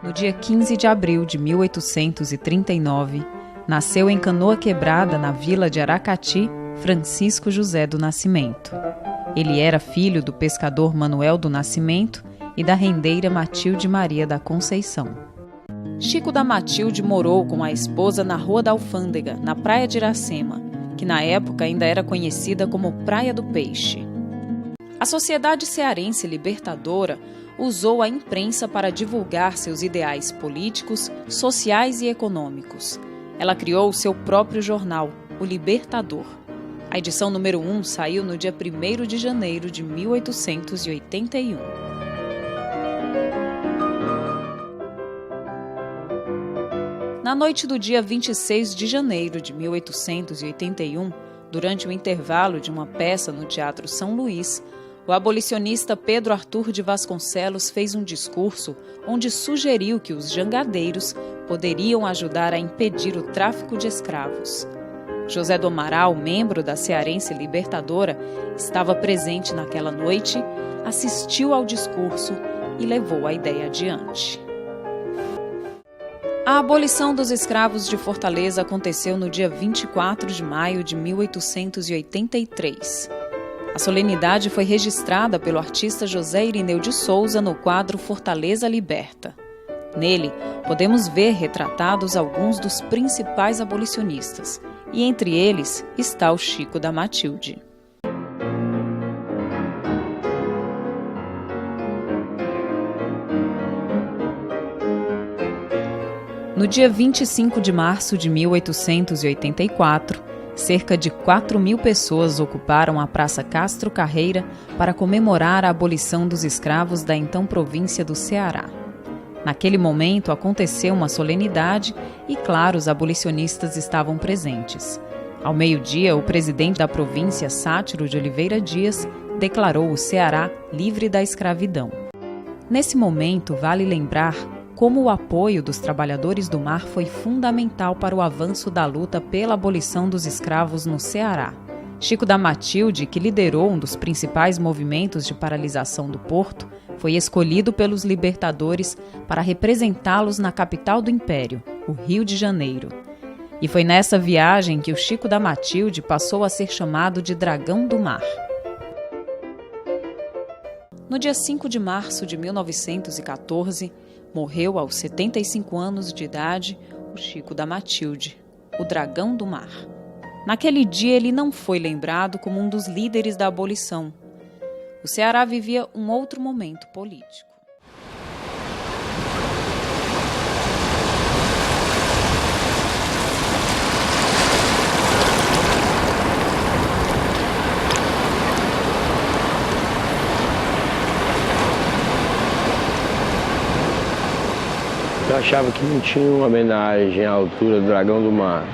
No dia 15 de abril de 1839, nasceu em Canoa Quebrada, na vila de Aracati, Francisco José do Nascimento. Ele era filho do pescador Manuel do Nascimento e da rendeira Matilde Maria da Conceição. Chico da Matilde morou com a esposa na Rua da Alfândega, na Praia de Iracema, que na época ainda era conhecida como Praia do Peixe. A Sociedade Cearense Libertadora usou a imprensa para divulgar seus ideais políticos, sociais e econômicos. Ela criou o seu próprio jornal, o Libertador. A edição número 1 saiu no dia 1º de janeiro de 1881. Na noite do dia 26 de janeiro de 1881, durante o intervalo de uma peça no Teatro São Luís, o abolicionista Pedro Arthur de Vasconcelos fez um discurso onde sugeriu que os jangadeiros poderiam ajudar a impedir o tráfico de escravos. José do Amaral, membro da Cearense Libertadora, estava presente naquela noite, assistiu ao discurso e levou a ideia adiante. A abolição dos escravos de Fortaleza aconteceu no dia 24 de maio de 1883. A solenidade foi registrada pelo artista José Irineu de Souza no quadro Fortaleza Liberta. Nele, podemos ver retratados alguns dos principais abolicionistas, e entre eles está o Chico da Matilde. No dia 25 de março de 1884, cerca de 4.000 pessoas ocuparam a Praça Castro Carreira para comemorar a abolição dos escravos da então província do Ceará. Naquele momento aconteceu uma solenidade e, claro, os abolicionistas estavam presentes. Ao meio-dia, o presidente da província, Sátiro de Oliveira Dias, declarou o Ceará livre da escravidão. Nesse momento, vale lembrar como o apoio dos trabalhadores do mar foi fundamental para o avanço da luta pela abolição dos escravos no Ceará. Chico da Matilde, que liderou um dos principais movimentos de paralisação do porto, foi escolhido pelos libertadores para representá-los na capital do Império, o Rio de Janeiro. E foi nessa viagem que o Chico da Matilde passou a ser chamado de Dragão do Mar. No dia 5 de março de 1914, morreu aos 75 anos de idade o Chico da Matilde, o Dragão do Mar. Naquele dia ele não foi lembrado como um dos líderes da abolição. O Ceará vivia um outro momento político. Eu achava que não tinha uma homenagem à altura do Dragão do Mar.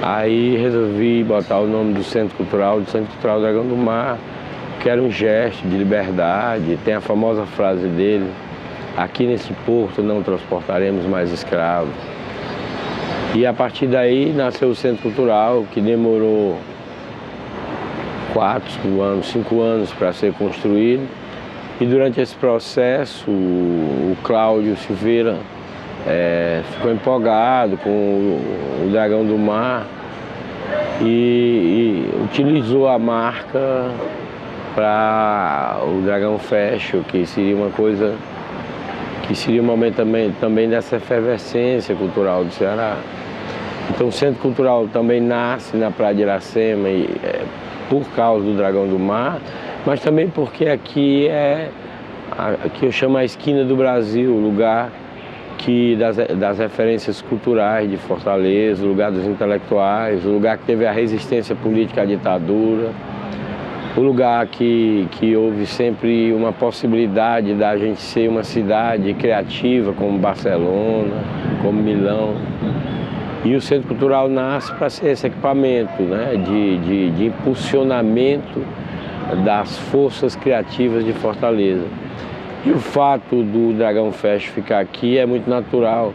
Aí resolvi botar o nome do Centro Cultural Dragão do Mar, que era um gesto de liberdade. Tem a famosa frase dele: aqui nesse porto não transportaremos mais escravos. E a partir daí nasceu o Centro Cultural, que demorou 5 anos para ser construído. E durante esse processo, o Cláudio Silveira ficou empolgado com o Dragão do Mar e utilizou a marca para o Dragão Fashion, que seria uma coisa, que seria um momento também dessa efervescência cultural do Ceará. Então o Centro Cultural também nasce na Praia de Iracema por causa do Dragão do Mar, mas também porque aqui eu chamo a esquina do Brasil, o lugar das referências culturais de Fortaleza, o lugar dos intelectuais, o lugar que teve a resistência política à ditadura, o lugar que houve sempre uma possibilidade da gente ser uma cidade criativa como Barcelona, como Milão. E o Centro Cultural nasce para ser esse equipamento, né, de impulsionamento das forças criativas de Fortaleza. E o fato do Dragão Fashion ficar aqui é muito natural,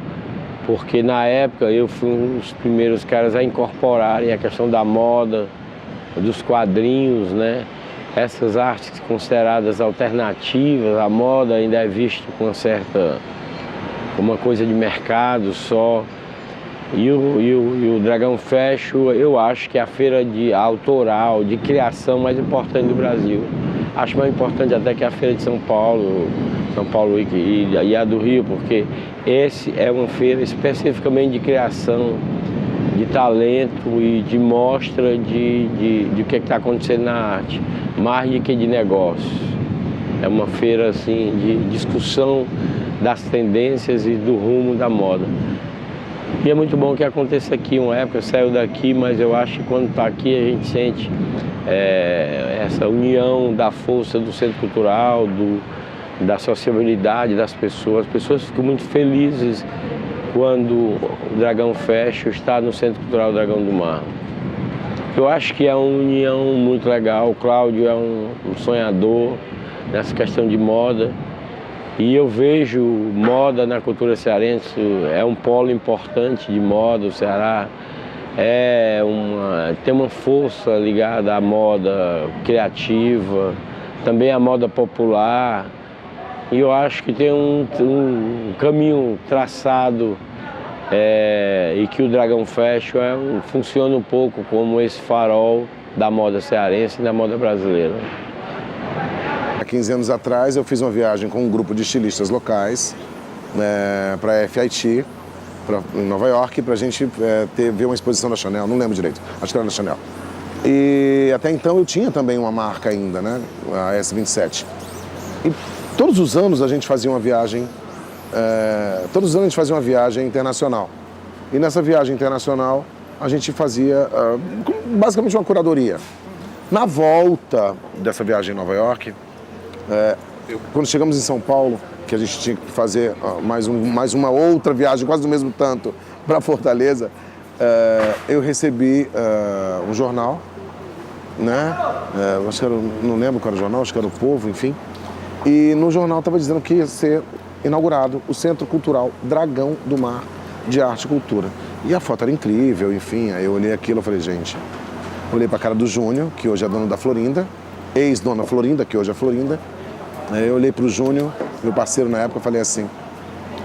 porque na época eu fui um dos primeiros caras a incorporarem a questão da moda, dos quadrinhos, né? Essas artes consideradas alternativas, a moda ainda é vista com uma certa uma coisa de mercado só. E o Dragão Fashion, eu acho que é a feira autoral, de criação mais importante do Brasil. Acho mais importante até que a feira de São Paulo e a do Rio, porque esse é uma feira especificamente de criação, de talento e de mostra de o que está acontecendo na arte, mais do que de negócios. É uma feira assim, de discussão das tendências e do rumo da moda. E é muito bom que aconteça aqui, uma época saiu daqui, mas eu acho que quando está aqui a gente sente essa união da força do centro cultural, da sociabilidade das pessoas. As pessoas ficam muito felizes quando o Dragão Fashion está no Centro Cultural Dragão do Mar. Eu acho que é uma união muito legal. O Cláudio é um sonhador nessa questão de moda. E eu vejo moda na cultura cearense, é um polo importante de moda. O Ceará tem uma força ligada à moda criativa, também à moda popular. E eu acho que tem um caminho traçado e que o Dragão Fashion funciona um pouco como esse farol da moda cearense e da moda brasileira. Há 15 anos atrás eu fiz uma viagem com um grupo de estilistas locais para a FIT, em Nova York, para a gente ver uma exposição da Chanel, não lembro direito, acho que era da Chanel. E até então eu tinha também uma marca ainda, né, a S27. E todos os anos a gente fazia uma viagem, internacional. E nessa viagem internacional a gente fazia basicamente uma curadoria. Na volta dessa viagem em Nova York, quando chegamos em São Paulo, que a gente tinha que fazer mais uma outra viagem, quase do mesmo tanto, para Fortaleza, eu recebi um jornal, né? Acho que não lembro qual era o jornal, acho que era o Povo, enfim. E no jornal estava dizendo que ia ser inaugurado o Centro Cultural Dragão do Mar de Arte e Cultura. E a foto era incrível, enfim, aí eu olhei aquilo e falei, gente, olhei para a cara do Júnior, que hoje é dono da Florinda, ex-dona Florinda, que hoje é Florinda. Aí eu olhei para o Júnior, meu parceiro na época, eu falei assim,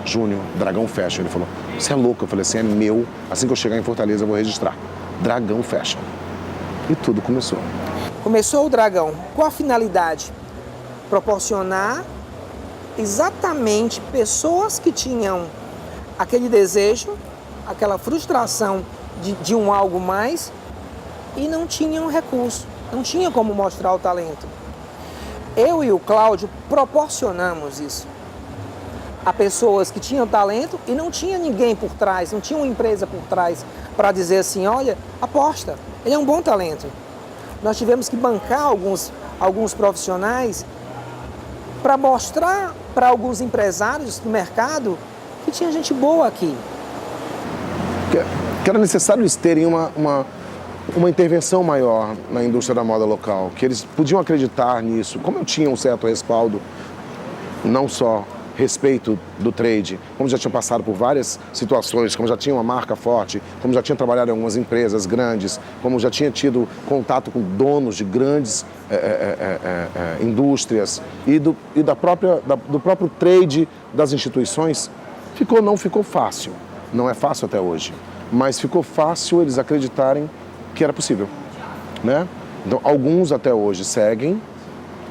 Júnior, Dragão Fashion. Ele falou, você é louco? Eu falei assim, é meu, assim que eu chegar em Fortaleza eu vou registrar. Dragão Fashion. E tudo começou. Começou o Dragão. Qual a finalidade? Proporcionar exatamente pessoas que tinham aquele desejo, aquela frustração de um algo mais e não tinham recurso, não tinham como mostrar o talento. Eu e o Cláudio proporcionamos isso a pessoas que tinham talento e não tinha ninguém por trás, não tinha uma empresa por trás para dizer assim, olha, aposta, ele é um bom talento. Nós tivemos que bancar alguns profissionais para mostrar para alguns empresários do mercado que tinha gente boa aqui. Que era necessário eles terem uma intervenção maior na indústria da moda local, que eles podiam acreditar nisso. Como eu tinha um certo respaldo, não só respeito do trade, como já tinha passado por várias situações, como já tinha uma marca forte, como já tinha trabalhado em algumas empresas grandes, como já tinha tido contato com donos de grandes indústrias e do próprio trade das instituições, não ficou fácil. Não é fácil até hoje, mas ficou fácil eles acreditarem que era possível, né? Então, alguns até hoje seguem,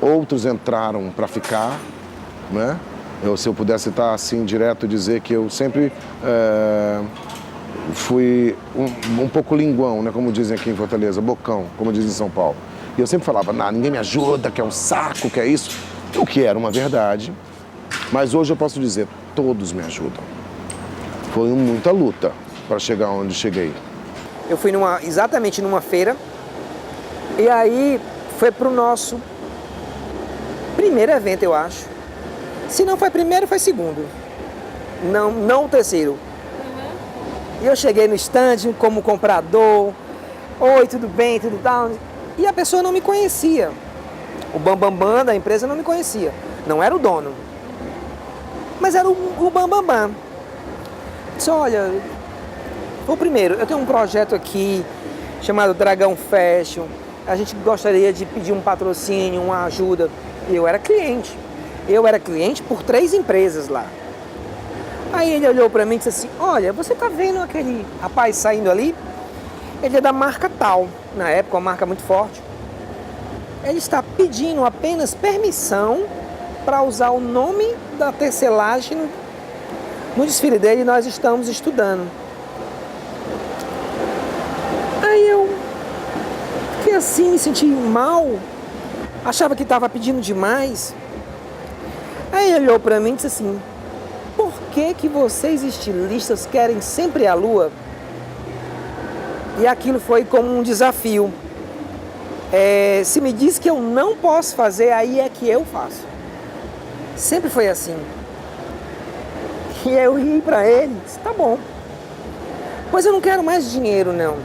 outros entraram para ficar, né? Se eu pudesse citar assim direto, dizer que eu sempre fui um pouco linguão, né? Como dizem aqui em Fortaleza, bocão, como dizem em São Paulo. E eu sempre falava, ninguém me ajuda, que é um saco, que é isso. O que era uma verdade, mas hoje eu posso dizer, todos me ajudam. Foi muita luta para chegar onde cheguei. Eu fui exatamente numa feira e aí foi para o nosso primeiro evento, eu acho. Se não foi primeiro, foi segundo. Não o terceiro. E eu cheguei no stand como comprador. Oi, tudo bem, tudo tal. E a pessoa não me conhecia. O bambambam da empresa não me conhecia. Não era o dono. Mas era o bambambam. Disse, olha, o primeiro, eu tenho um projeto aqui chamado Dragão Fashion. A gente gostaria de pedir um patrocínio, uma ajuda. E eu era cliente. Eu era cliente por 3 empresas lá. Aí ele olhou para mim e disse assim, olha, você tá vendo aquele rapaz saindo ali? Ele é da marca tal, na época uma marca muito forte. Ele está pedindo apenas permissão para usar o nome da tecelagem no desfile dele e nós estamos estudando. Aí eu fiquei assim, me senti mal, achava que estava pedindo demais. Aí ele olhou para mim e disse assim, por que vocês estilistas querem sempre a lua? E aquilo foi como um desafio. Se me diz que eu não posso fazer, aí é que eu faço. Sempre foi assim. E eu ri para ele, disse, tá bom. Pois eu não quero mais dinheiro, não.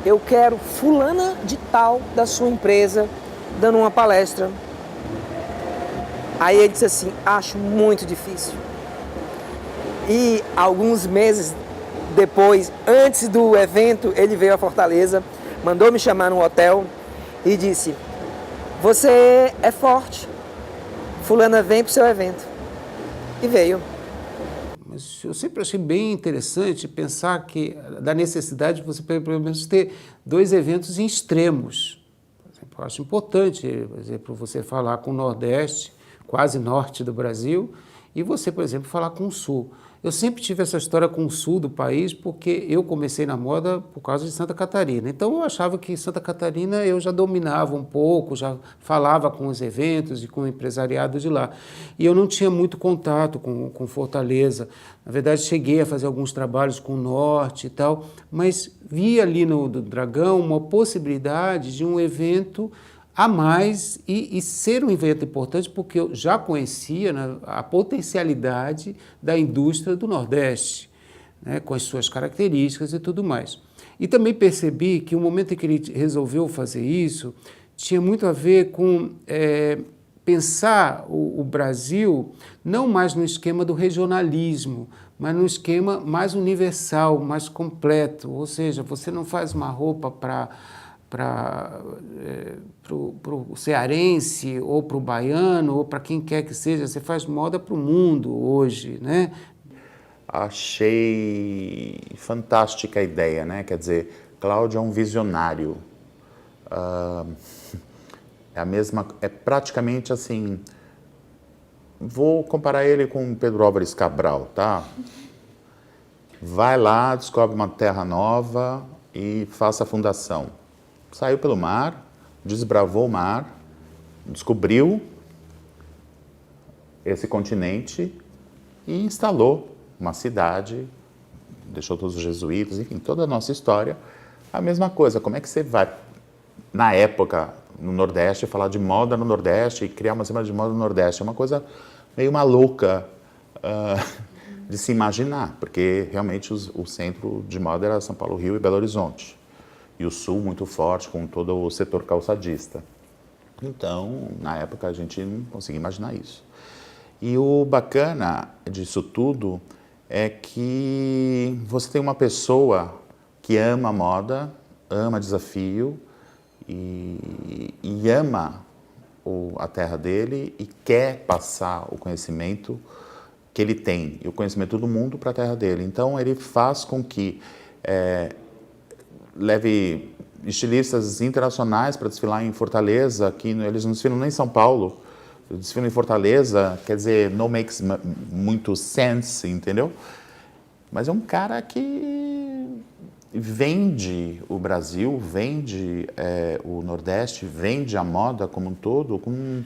Eu quero fulana de tal da sua empresa dando uma palestra. Aí ele disse assim, acho muito difícil. E alguns meses depois, antes do evento, ele veio a Fortaleza, mandou me chamar num hotel e disse, você é forte, fulana vem pro seu evento. E veio. Mas eu sempre achei bem interessante pensar da necessidade de você, pelo menos, ter 2 eventos em extremos. Por exemplo, eu acho importante, por exemplo, você falar com o Nordeste, quase norte do Brasil, e você, por exemplo, falar com o Sul. Eu sempre tive essa história com o Sul do país, porque eu comecei na moda por causa de Santa Catarina. Então, eu achava que Santa Catarina eu já dominava um pouco, já falava com os eventos e com o empresariado de lá. E eu não tinha muito contato com Fortaleza. Na verdade, cheguei a fazer alguns trabalhos com o Norte e tal, mas vi ali no Dragão uma possibilidade de um evento a mais e ser um evento importante porque eu já conhecia, né, a potencialidade da indústria do Nordeste, né, com as suas características e tudo mais. E também percebi que o momento em que ele resolveu fazer isso tinha muito a ver com pensar o Brasil não mais no esquema do regionalismo, mas no esquema mais universal, mais completo. Ou seja, você não faz uma roupa para o cearense ou para o baiano ou para quem quer que seja, você faz moda para o mundo hoje, né? Achei fantástica a ideia, né? Quer dizer, Cláudio é um visionário. É praticamente assim, vou comparar ele com Pedro Álvares Cabral, tá? Vai lá, descobre uma terra nova e faça a fundação. Saiu pelo mar, desbravou o mar, descobriu esse continente e instalou uma cidade, deixou todos os jesuítas, enfim, toda a nossa história. A mesma coisa, como é que você vai, na época, no Nordeste, falar de moda no Nordeste e criar uma semana de moda no Nordeste? É uma coisa meio maluca de se imaginar, porque realmente o centro de moda era São Paulo, Rio e Belo Horizonte. E o Sul muito forte com todo o setor calçadista. Então, na época, a gente não conseguia imaginar isso. E o bacana disso tudo é que você tem uma pessoa que ama moda, ama desafio e ama a terra dele e quer passar o conhecimento que ele tem e o conhecimento do mundo para a terra dele. Então, ele faz com que leve estilistas internacionais para desfilar em Fortaleza, que eles não desfilam nem em São Paulo, desfilam em Fortaleza, quer dizer, não makes muito sense, entendeu? Mas é um cara que vende o Brasil, vende o Nordeste, vende a moda como um todo, com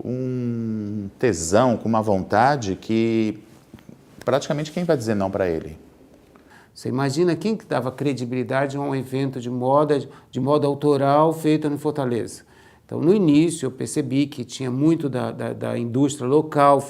um tesão, com uma vontade que praticamente quem vai dizer não para ele? Você imagina quem que dava credibilidade a um evento de moda autoral feito em Fortaleza. Então, no início, eu percebi que tinha muito da indústria local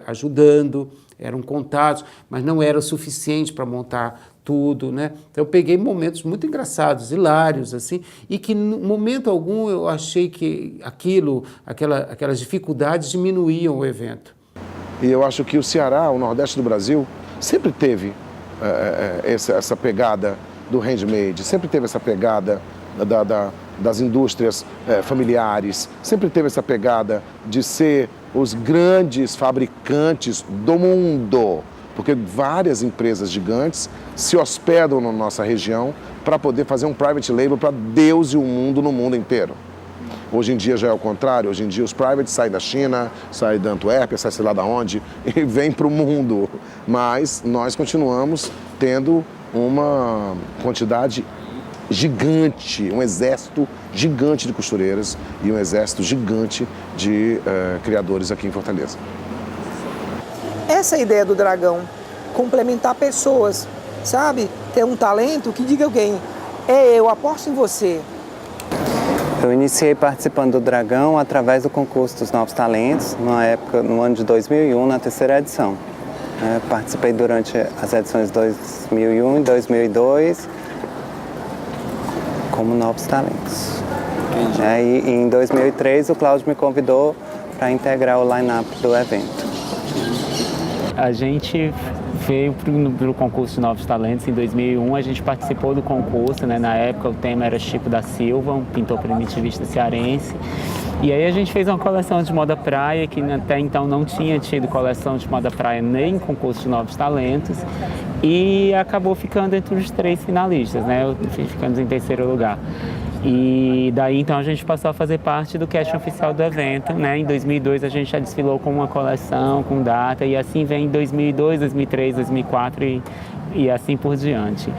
ajudando, eram contatos, mas não era o suficiente para montar tudo, né? Então, eu peguei momentos muito engraçados, hilários, assim, e que, em momento algum, eu achei que aquelas dificuldades diminuíam o evento. E eu acho que o Ceará, o Nordeste do Brasil, sempre teve essa pegada do handmade, sempre teve essa pegada das indústrias familiares, sempre teve essa pegada de ser os grandes fabricantes do mundo, porque várias empresas gigantes se hospedam na nossa região para poder fazer um private label para Deus e o mundo no mundo inteiro. Hoje em dia já é o contrário, hoje em dia os privates saem da China, saem da Antuérpia, saem sei lá de onde e vêm para o mundo. Mas nós continuamos tendo uma quantidade gigante, um exército gigante de costureiras e um exército gigante de criadores aqui em Fortaleza. Essa é a ideia do Dragão, complementar pessoas, sabe? Ter um talento que diga alguém, eu aposto em você. Eu iniciei participando do Dragão através do concurso dos Novos Talentos, no ano de 2001, na terceira edição. Participei durante as edições 2001 e 2002 como Novos Talentos. E em 2003 o Cláudio me convidou para integrar o line-up do evento. A gente veio para o concurso de Novos Talentos em 2001, a gente participou do concurso, né? Na época o tema era Chico da Silva, um pintor primitivista cearense. E aí a gente fez uma coleção de moda praia, que até então não tinha tido coleção de moda praia nem concurso de Novos Talentos, e acabou ficando entre os 3 finalistas, né? Ficamos em terceiro lugar. E daí então a gente passou a fazer parte do casting oficial do evento, né? Em 2002 a gente já desfilou com uma coleção, com data, e assim vem em 2002, 2003, 2004 e assim por diante.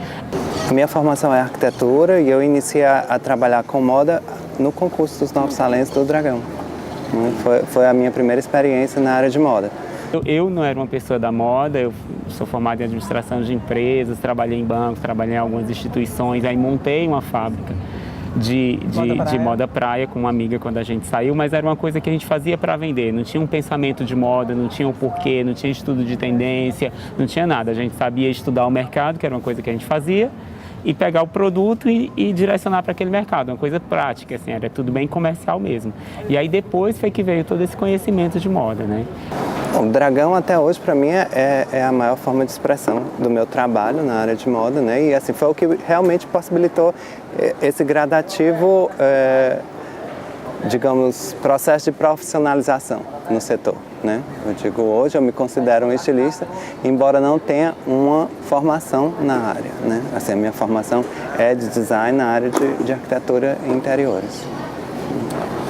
A minha formação é arquitetura e eu iniciei a trabalhar com moda no concurso dos Novos Talentos do Dragão. Foi a minha primeira experiência na área de moda. Eu não era uma pessoa da moda, eu sou formado em administração de empresas, trabalhei em bancos, trabalhei em algumas instituições, aí montei uma fábrica de moda praia com uma amiga quando a gente saiu, mas era uma coisa que a gente fazia para vender, não tinha um pensamento de moda, não tinha um porquê, não tinha estudo de tendência, não tinha nada. A gente sabia estudar o mercado, que era uma coisa que a gente fazia, e pegar o produto e direcionar para aquele mercado, uma coisa prática, assim, era tudo bem comercial mesmo. E aí depois foi que veio todo esse conhecimento de moda, né? O Dragão até hoje para mim é a maior forma de expressão do meu trabalho na área de moda, né? E assim foi o que realmente possibilitou esse gradativo, digamos, processo de profissionalização no setor, né? Eu digo, hoje eu me considero um estilista, embora não tenha uma formação na área, né? Assim, a minha formação é de design na área de arquitetura e interiores.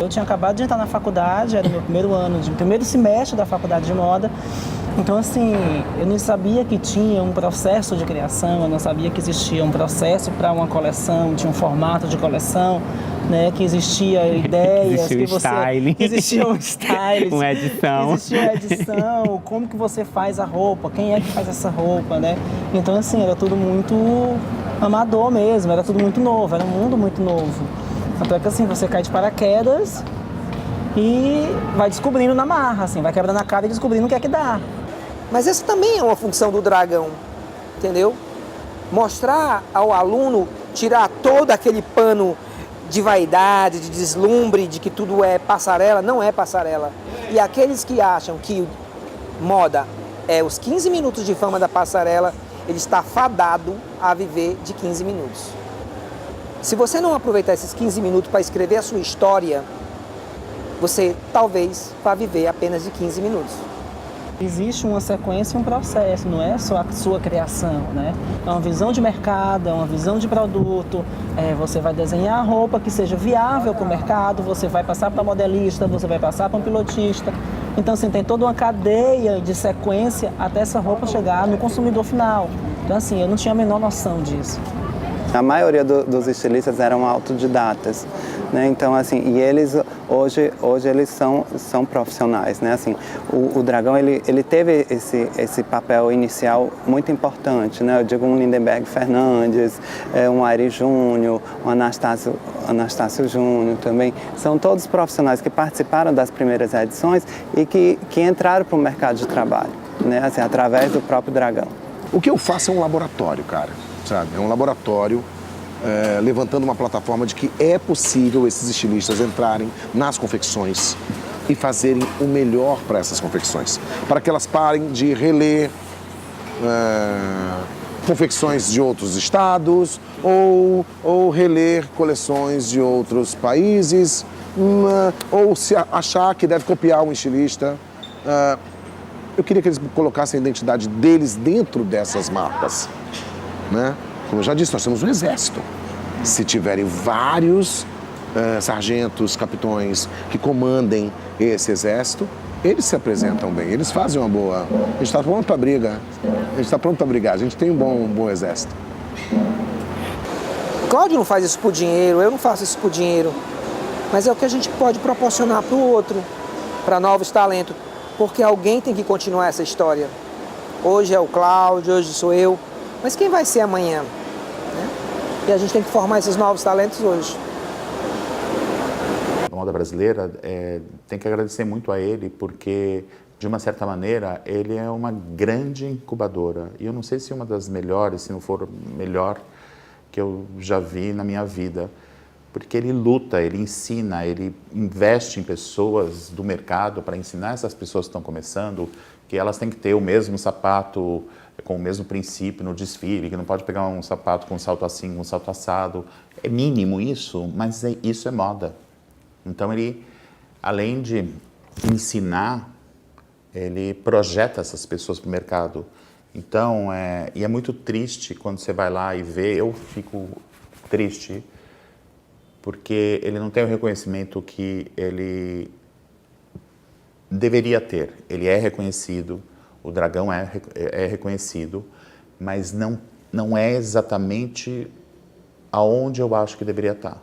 Eu tinha acabado de entrar na faculdade, era o meu primeiro semestre da faculdade de moda. Então, assim, eu não sabia que tinha um processo de criação, eu não sabia que existia um processo para uma coleção, tinha um formato de coleção, né, que existia ideias, existia um style, uma edição. Existia uma edição, como que você faz a roupa, quem é que faz essa roupa, né? Então, assim, era tudo muito amador mesmo, era tudo muito novo, era um mundo muito novo. Tanto é que assim, você cai de paraquedas e vai descobrindo na marra, assim, vai quebrando a cara e descobrindo o que é que dá. Mas essa também é uma função do Dragão, entendeu? Mostrar ao aluno, tirar todo aquele pano de vaidade, de deslumbre, de que tudo é passarela, não é passarela. E aqueles que acham que moda é os 15 minutos de fama da passarela, ele está fadado a viver de 15 minutos. Se você não aproveitar esses 15 minutos para escrever a sua história, você talvez vá viver apenas de 15 minutos. Existe uma sequência e um processo, não é só a sua criação, né? É uma visão de mercado, é uma visão de produto, você vai desenhar a roupa que seja viável para o mercado, você vai passar para modelista, você vai passar para um pilotista. Então, assim, tem toda uma cadeia de sequência até essa roupa chegar no consumidor final. Então, assim, eu não tinha a menor noção disso. A maioria dos estilistas eram autodidatas, né? Então, assim, e eles hoje eles são profissionais, né? Assim, o Dragão ele teve esse papel inicial muito importante, né? Eu digo um Lindenberg Fernandes, um Aires Júnior, um Anastácio Júnior também. São todos profissionais que participaram das primeiras edições e que entraram para o mercado de trabalho, né? Assim, através do próprio Dragão. O que eu faço é um laboratório, cara. Sabe? É um laboratório levantando uma plataforma de que é possível esses estilistas entrarem nas confecções e fazerem o melhor para essas confecções. Para que elas parem de reler confecções de outros estados ou reler coleções de outros países, ou se achar que deve copiar um estilista. Eu queria que eles colocassem a identidade deles dentro dessas marcas, né? Como eu já disse, nós temos um exército. Se tiverem vários sargentos, capitões que comandem esse exército, eles se apresentam bem, eles fazem uma boa... A gente está pronto para briga, a gente está pronto para brigar, a gente tem um bom exército. Cláudio não faz isso por dinheiro, eu não faço isso por dinheiro, mas é o que a gente pode proporcionar para o outro, para novos talentos, porque alguém tem que continuar essa história. Hoje é o Cláudio, hoje sou eu, mas quem vai ser amanhã? Né? E a gente tem que formar esses novos talentos hoje. A moda brasileira tem que agradecer muito a ele, porque, de uma certa maneira, ele é uma grande incubadora. E eu não sei se uma das melhores, se não for melhor, que eu já vi na minha vida. Porque ele luta, ele ensina, ele investe em pessoas do mercado para ensinar essas pessoas que estão começando que elas têm que ter o mesmo sapato, com o mesmo princípio no desfile, que não pode pegar um sapato com um salto assim, com um salto assado. É mínimo isso, mas isso é moda. Então ele, além de ensinar, ele projeta essas pessoas para o mercado. Então, e é muito triste quando você vai lá e vê, eu fico triste, porque ele não tem o reconhecimento que ele deveria ter. Ele é reconhecido, o Dragão é reconhecido, mas não é exatamente aonde eu acho que deveria estar.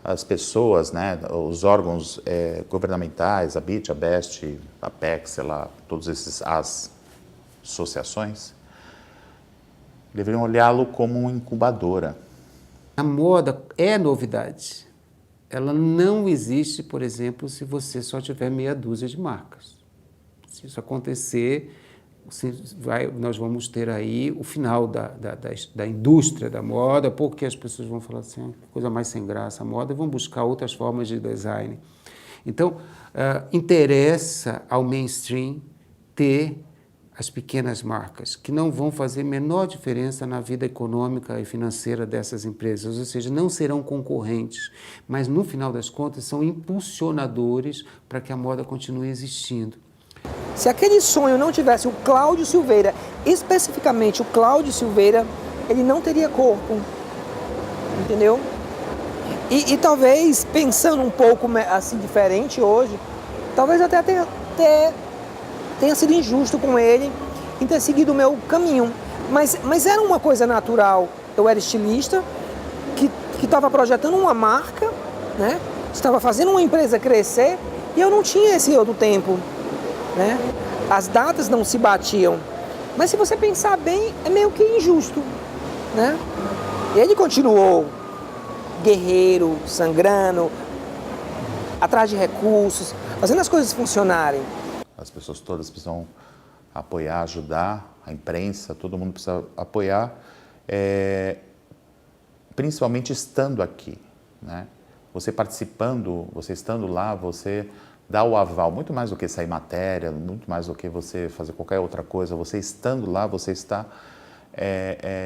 As pessoas, né, os órgãos governamentais, a BIT, a BEST, a PEC, sei lá, todas as associações, deveriam olhá-lo como uma incubadora. A moda é novidade. Ela não existe, por exemplo, se você só tiver meia dúzia de marcas. Se isso acontecer, nós vamos ter aí o final da indústria da moda, porque as pessoas vão falar assim, coisa mais sem graça a moda, vão buscar outras formas de design. Então, interessa ao mainstream ter as pequenas marcas, que não vão fazer menor diferença na vida econômica e financeira dessas empresas, ou seja, não serão concorrentes, mas no final das contas são impulsionadores para que a moda continue existindo. Se aquele sonho não tivesse o Cláudio Silveira, especificamente o Cláudio Silveira, ele não teria corpo, entendeu? E talvez, pensando um pouco assim diferente hoje, talvez até tenha sido injusto com ele em ter seguido o meu caminho. Mas era uma coisa natural. Eu era estilista, que estava projetando uma marca, né? Estava fazendo uma empresa crescer e eu não tinha esse outro tempo, né? As datas não se batiam. Mas se você pensar bem, é meio que injusto, né? Ele continuou guerreiro, sangrando, atrás de recursos, fazendo as coisas funcionarem. As pessoas todas precisam apoiar, ajudar, a imprensa, todo mundo precisa apoiar, principalmente estando aqui, né? Você participando, você estando lá, você dá o aval, muito mais do que sair matéria, muito mais do que você fazer qualquer outra coisa, você estando lá, você está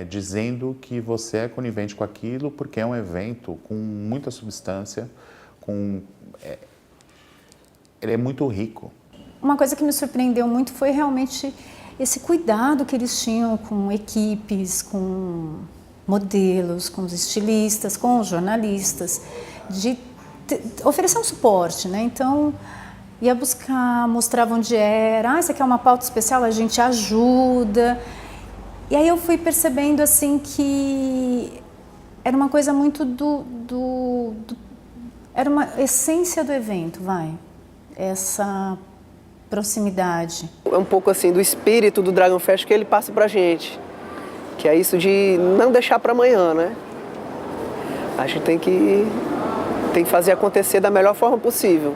dizendo que você é conivente com aquilo, porque é um evento com muita substância, ele é muito rico. Uma coisa que me surpreendeu muito foi realmente esse cuidado que eles tinham com equipes, com modelos, com os estilistas, com os jornalistas, de oferecer um suporte, né? Então, ia buscar, mostrava onde era, isso aqui é uma pauta especial, a gente ajuda. E aí eu fui percebendo, assim, que era uma coisa muito era uma essência do evento, essa proximidade. É um pouco assim do espírito do Dragon Fest que ele passa pra gente, que é isso de não deixar para amanhã, né? A gente tem que fazer acontecer da melhor forma possível,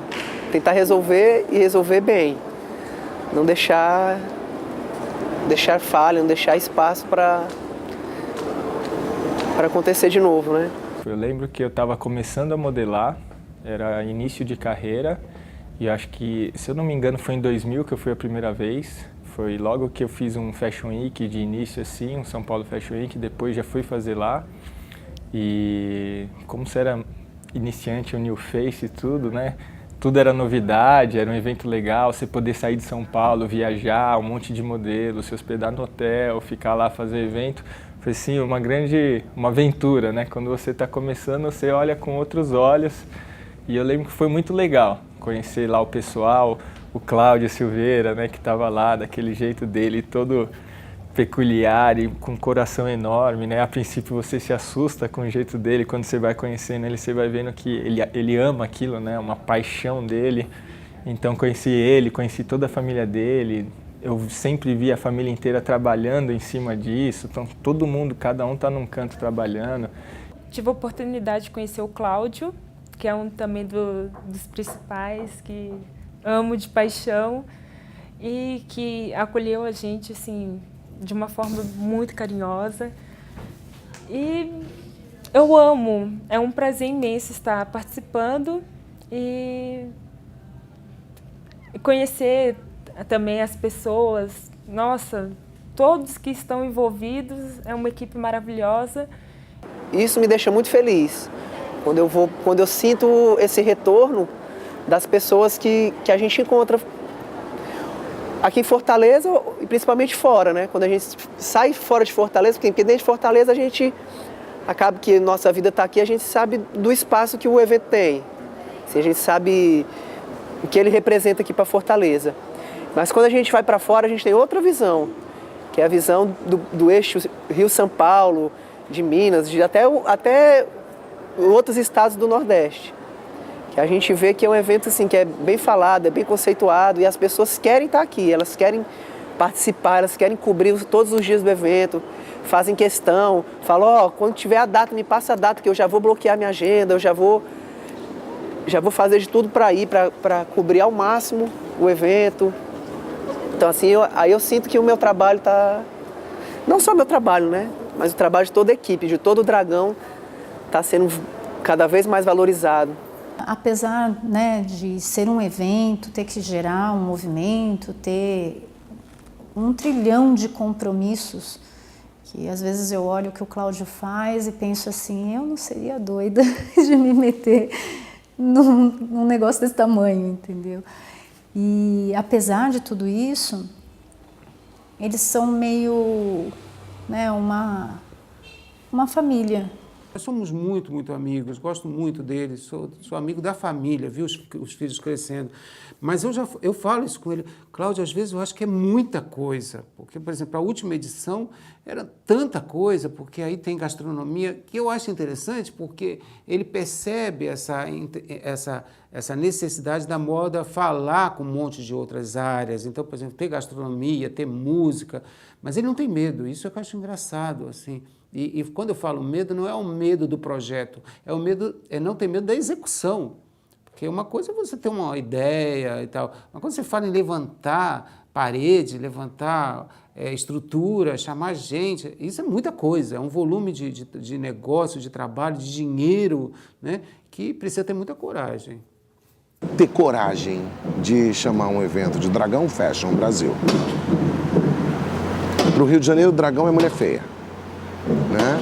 tentar resolver e resolver bem, não deixar falha, não deixar espaço para acontecer de novo, né? Eu lembro que eu estava começando a modelar, era início de carreira, e acho que, se eu não me engano, foi em 2000 que eu fui a primeira vez. Foi logo que eu fiz um Fashion Week de início, assim, um São Paulo Fashion Week, depois já fui fazer lá. E como você era iniciante, o New Face e tudo, né? Tudo era novidade, era um evento legal, você poder sair de São Paulo, viajar, um monte de modelos, se hospedar no hotel, ficar lá, fazer evento. Foi assim, uma aventura, né? Quando você está começando, você olha com outros olhos. E eu lembro que foi muito legal conhecer lá o pessoal, o Cláudio Silveira, né? Que estava lá, daquele jeito dele, todo peculiar e com um coração enorme, né? A princípio você se assusta com o jeito dele, quando você vai conhecendo ele, você vai vendo que ele ama aquilo, né? Uma paixão dele. Então conheci ele, conheci toda a família dele. Eu sempre vi a família inteira trabalhando em cima disso. Então todo mundo, cada um está num canto trabalhando. Tive a oportunidade de conhecer o Cláudio, que é um também dos principais, que amo de paixão e que acolheu a gente assim de uma forma muito carinhosa. E eu amo, é um prazer imenso estar participando e conhecer também as pessoas. Nossa, todos que estão envolvidos, é uma equipe maravilhosa. Isso me deixa muito feliz, quando eu sinto esse retorno das pessoas que a gente encontra aqui em Fortaleza e principalmente fora, né? Quando a gente sai fora de Fortaleza, porque independente de Fortaleza, a gente acaba que nossa vida está aqui, a gente sabe do espaço que o evento tem. Assim, a gente sabe o que ele representa aqui para Fortaleza. Mas quando a gente vai para fora, a gente tem outra visão, que é a visão do eixo Rio-São Paulo, de Minas, de até outros estados do Nordeste. Que a gente vê que é um evento assim, que é bem falado, é bem conceituado e as pessoas querem estar aqui, elas querem participar, elas querem cobrir todos os dias do evento, fazem questão, falam, quando tiver a data, me passa a data que eu já vou bloquear minha agenda, eu já vou fazer de tudo para ir, para cobrir ao máximo o evento. Então assim, aí eu sinto que o meu trabalho está, não só o meu trabalho, né, mas o trabalho de toda a equipe, de todo o Dragão, está sendo cada vez mais valorizado. Apesar, né, de ser um evento, ter que gerar um movimento, ter 1 trilhão de compromissos, que às vezes eu olho o que o Cláudio faz e penso assim, eu não seria doida de me meter num negócio desse tamanho, entendeu? E apesar de tudo isso, eles são meio, né, uma família. Nós somos muito amigos, gosto muito deles, sou amigo da família, vi os filhos crescendo. Mas eu falo isso com ele, Cláudio, às vezes eu acho que é muita coisa, porque, por exemplo, a última edição era tanta coisa, porque aí tem gastronomia, que eu acho interessante, porque ele percebe essa necessidade da moda falar com um monte de outras áreas. Então, por exemplo, ter gastronomia, ter música, mas ele não tem medo, isso é que eu acho engraçado, assim. E quando eu falo medo, não é o medo do projeto, é não ter medo da execução. Porque uma coisa é você ter uma ideia e tal, mas quando você fala em levantar parede, levantar estrutura, chamar gente, isso é muita coisa, é um volume de negócio, de trabalho, de dinheiro, né, que precisa ter muita coragem. Ter coragem de chamar um evento de Dragão Fashion Brasil. Para o Rio de Janeiro, o Dragão é mulher feia. Né?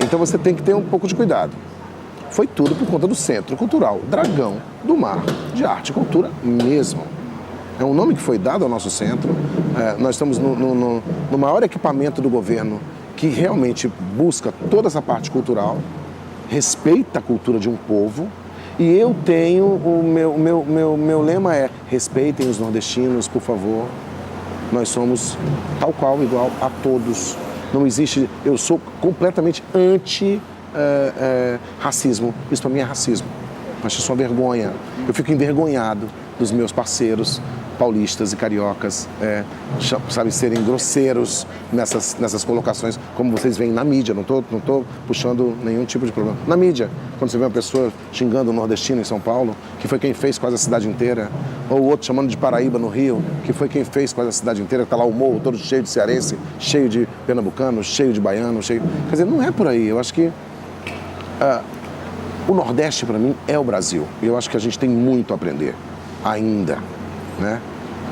Então você tem que ter um pouco de cuidado. Foi tudo por conta do Centro Cultural Dragão do Mar, de arte e cultura mesmo. É um nome que foi dado ao nosso centro. Nós estamos no maior equipamento do governo que realmente busca toda essa parte cultural, respeita a cultura de um povo. E eu tenho, o meu lema é: respeitem os nordestinos, por favor. Nós somos tal qual, igual a todos. Não existe, eu sou completamente anti-racismo. Isso para mim é racismo. Eu acho isso uma vergonha. Eu fico envergonhado dos meus parceiros paulistas e cariocas, sabe, serem grosseiros nessas colocações, como vocês veem na mídia. Não tô puxando nenhum tipo de problema. Na mídia, quando você vê uma pessoa xingando um nordestino em São Paulo, que foi quem fez quase a cidade inteira, ou o outro chamando de Paraíba no Rio, que foi quem fez quase a cidade inteira, que tá lá o morro todo cheio de cearense, cheio de pernambucano, cheio de baiano, cheio... Quer dizer, não é por aí. Eu acho que o Nordeste, para mim, é o Brasil. E eu acho que a gente tem muito a aprender ainda, né?